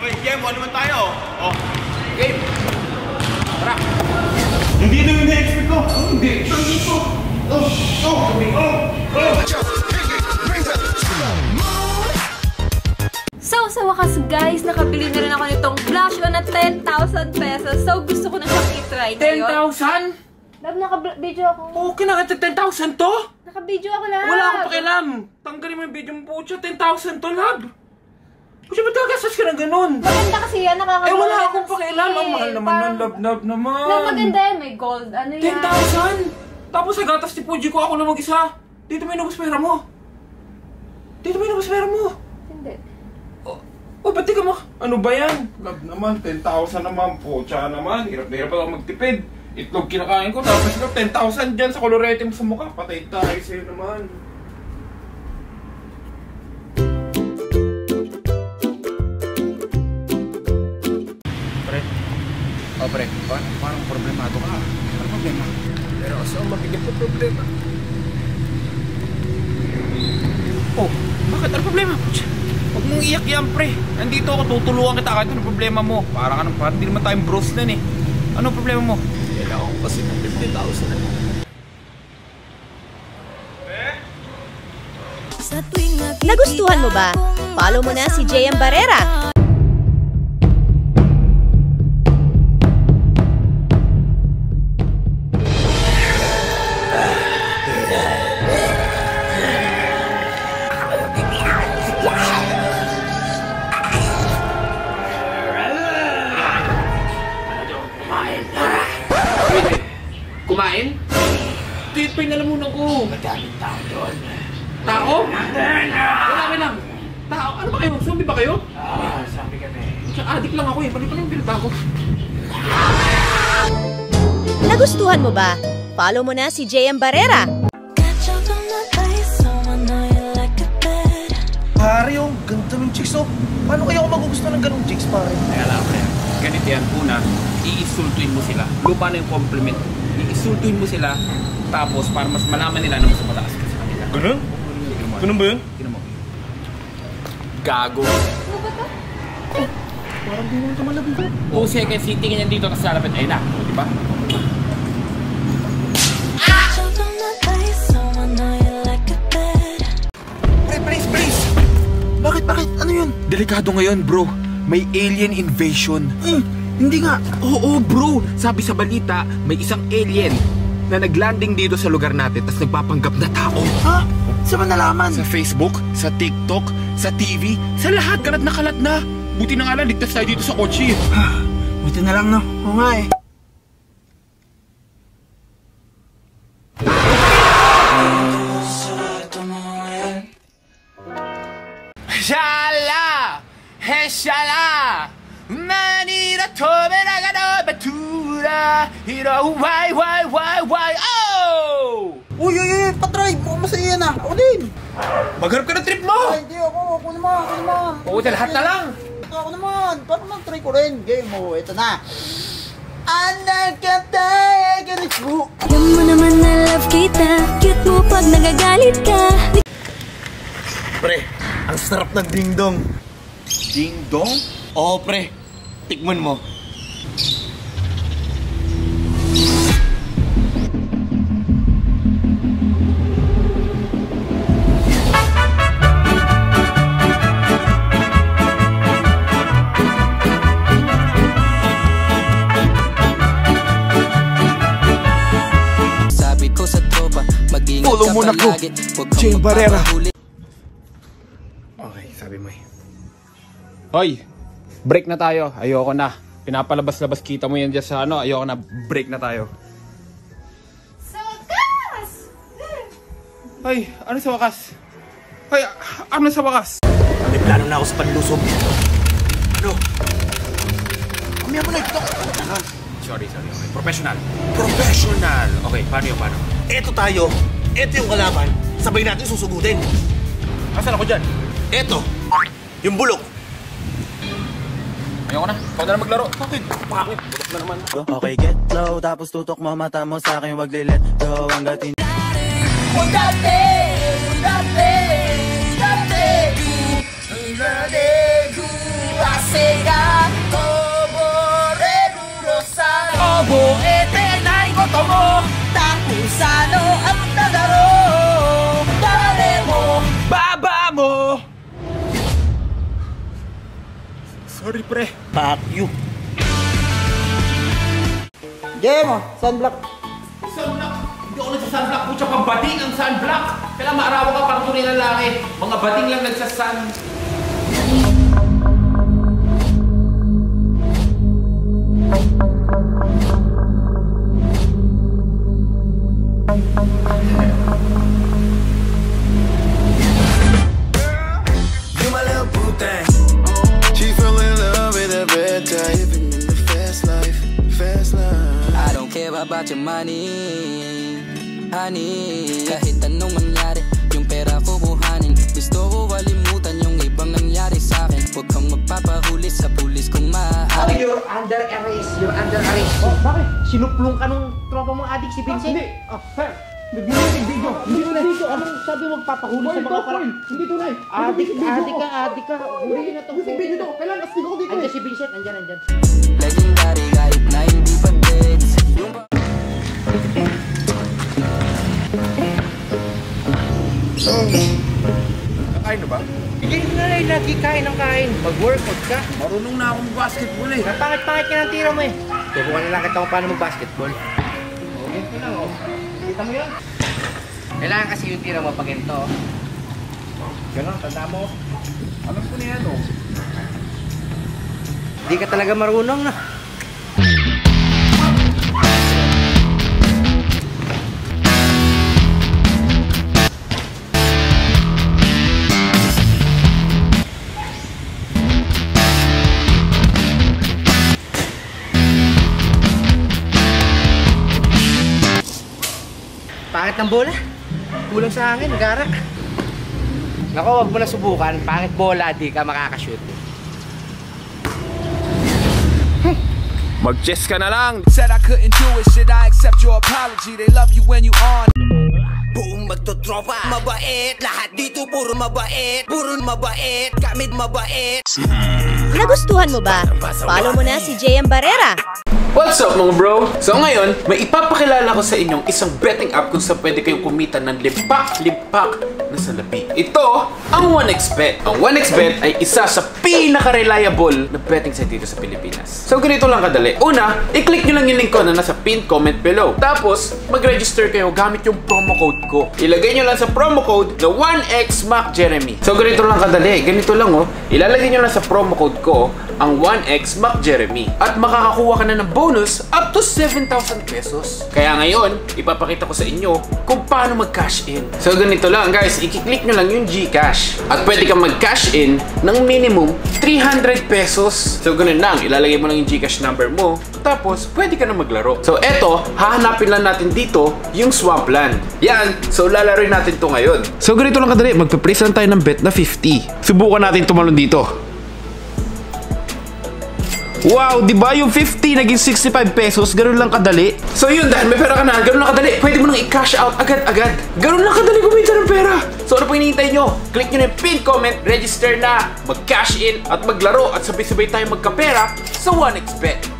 Uy, game, ano naman tayo? Oh. Game! Tara! Hindi na yung na-expect ko! Hindi! Hindi po! So, sa wakas guys, nakabili na rin ako nitong blush on na 10,000 pesos. So, gusto ko na siyang i-try ngayon. 10,000? Love, naka-video ako. Okay na kita 10,000 to? Naka-video ako lang. Wala akong pakialam. Tanggalin mo yung video mo po siya. 10,000 to, love. Pucha, ba't nagagastos ka na ganun? Maganda kasi yan, nakakagawa. Eh, wala akong pakialam. Ang mahal naman ng love naman. Love, maganda yan. May gold. Ano yan? 10,000? Tapos sa gatas ni Puji ko, ako lang mag-isa. Dito mo inubos pera mo. Dito mo inubos pera mo. Hindi. Oh, ba't di ka mo? Ano ba yan? Love naman, 10,000 naman po. Tsaka naman, hirap na hirap ako magtipid. Itlog kinakain ko, tapos love, 10,000 dyan sa kolorete mo sa mukha. Patay tayo sa'yo naman. Pre. Oh, pre. Parang problemado ka. Ano problema? Pero kasi ang mabigat na problema. Oh, bakit? Ano problema? Huwag mong iyak yan, pre. Nandito ako, tutulungan kita kahit ano problema mo. Parang hindi naman tayong bros na eh. Ano problema mo? Kailangan ko kasi ng 50,000 na. Nagustuhan mo ba? Follow mo na si JM Barrera. Kumain? Tweet pa yung nalamunan ko. Madaming tao doon. Tao? Wala lang. Tao? Ano ba kayo? Zombie ba kayo? Zombie kami. Adik lang ako eh. Balik pa lang yung pinunta ko. Nagustuhan mo ba? Follow mo na si JM Barrera. Pare, yung ganda ng chicks, oh. Paano kaya ako magugustuhan ng ganong chicks, pare? Kaya lang, pre. Ganito yan. Una, iisultuin mo sila. Lupa na yung compliment. Iisultuin mo sila. Tapos, para mas malaman nila na mas mataas ka sa kanila. Ganun? Ganun ba yun? Tignan mo. Gago. Ano ba to? Parang di naman kamalabing ko. 2 seconds, tingin yan dito, tapos lalapit. Ayun na. Di ba? Please! Bakit? Ano yun? Delikado ngayon, bro. May alien invasion. Hindi nga. Oo, bro. Sabi sa balita, may isang alien na naglanding dito sa lugar natin tapos nagpapanggap na tao. Ha? Saan ba nalaman? Sa Facebook, sa TikTok, sa TV, sa lahat kalat na. Buti na nga lang, ligtas tayo dito sa kotse. Buti na lang, no? Oo nga eh. Shala! Heshala! Manira tobera ga batura! Hiro why! Oh! Uy! Patry! Mukhang masaya yan ah! Ako din! Magharap ka ng trip mo! Ay, hindi ako! Ako naman! Oo, lahat na lang! Ako naman! Paano mag-try ko rin? Game mo! Ito na! Anak ka tayo! Ganit mo! Alam mo naman na love kita. Cute mo pag nagagalit ka. Pre, ang sarap ng ding-dong! Ding-dong? Oo, pre! Tikman mo! Follow mo na ko! JM Barrera! Okay, sabi mo eh. Hoy! Break na tayo. Ayoko na. Pinapalabas-labas kita mo yan dyan sa ano. Ayoko na. Break na tayo. Sa wakas! Ay, ano sa wakas? Ay, ano sa wakas? May plano na ako sa panlusob. Ano? Kamiya mo na ito! Sorry. Okay. Professional. Professional! Okay, paano? Eto tayo! Eto yung kalaban! Sabay natin susugutin! Asan ako dyan? Eto! Yung bulok! Ayoko na. Ikaw na lang maglaro. Bakit? Bakit? Bulok na naman. Okay, get low, tapos tutok mo mata mo sa akin, wag li-let go hanggat hindi. Dati, I say mo, tapusano at nadaro. Dali mo, Baba mo! Sorry, pre. fuck you. Game, sunblock. Sunblock? Hindi ako nagsasunblock. Pucha, pambading ang sunblock. Kailangan maarawa ka parang tunay ng laki. Mga bading lang nagsasun. You my little boo thing. She fell in love with a bad type. Living in the fast life, fast life. I don't care about your money, honey. Kahit anong mangyari, yung pera ko kuhanin. Gusto ko walimutan yung ibang nangyari sa'kin. Huwag kang magpapahuli sa pulis kung maaari. You're under arrest. You're under arrest. Oh, bakit? Sinuplong ka nung tropa mong adik si Vincent? Hindi. Sir. Nag-video. Hindi tunay. Anong sabi mo magpapahuli sa mga parang? Hindi tunay. Adik ka. Uli na to. Yung video to. Kailan? Astig ako dito. Andiyan si Vincent. Andiyan. Legendary kahit na hindi pa deads. Yung Nakain na ba? Hindi na rin. Lagi kain ng kain. Mag-workout ka. Marunong na akong basketball eh. Napangit-pangit ka ng tira mo eh. Tubukan na lang kita kung paano mag-basketball. Okay, ito lang oh. Kita mo yan? Kailangan kasi yung tira mo pag ito. Ganon, tanda mo. Alam ko na yan oh. Hindi ka talaga marunong na. Pangit ng bola. Kulang sa hangin, gara. Nako, wag mo na subukan. Pangit bola, di ka makakashoot. Mag-chess ka na lang. Said I couldn't do it, should I accept your apology? They love you when you on. buong magtotropa, mabait. Lahat dito puro mabait. Puro mabait, kami mabait. Nagustuhan mo ba? Follow mo na si JM Barrera. What's up mga bro? So ngayon, may ipapakilala ko sa inyong isang betting app kung saan pwede kayong kumita ng limpak na salapi. Ito, ang 1xBet. Ang 1xBet ay isa sa pinaka-reliable na betting site dito sa Pilipinas. So ganito lang kadali. Una, i-click nyo lang yung link ko na nasa pinned comment below. Tapos, mag-register kayo gamit yung promo code ko. Ilagay nyo lang sa promo code na 1xMacJeremy. So ganito lang kadali. Ganito lang oh. Ilalagay nyo lang sa promo code ko ang 1xMacJeremy. At makakakuha ka na ng bonus up to 7,000 pesos. Kaya ngayon, ipapakita ko sa inyo kung paano mag-cash in. So ganito lang guys, i-click nyo lang yung GCash. At pwede kang mag-cash in ng minimum 300 pesos. So ganun lang, ilalagay mo lang yung GCash number mo. Tapos, pwede ka na maglaro. So eto, hahanapin lang natin dito yung Swampland. Yan, so lalaroin natin to ngayon. So ganito lang kadali, magpe-place lang tayo ng bet na 50. Subukan natin tumalon dito. Wow, di ba yung 50 naging 65 pesos? Ganun lang kadali. So yun, dahil may pera ka na, ganun lang kadali. Pwede mo nang i-cash out agad-agad. Ganun lang kadali kumita ng pera. So ano pa hinihintay nyo? Click nyo na yung pin comment, register na, mag-cash in, at maglaro, at sabay-sabay tayo magkapera sa 1xBet.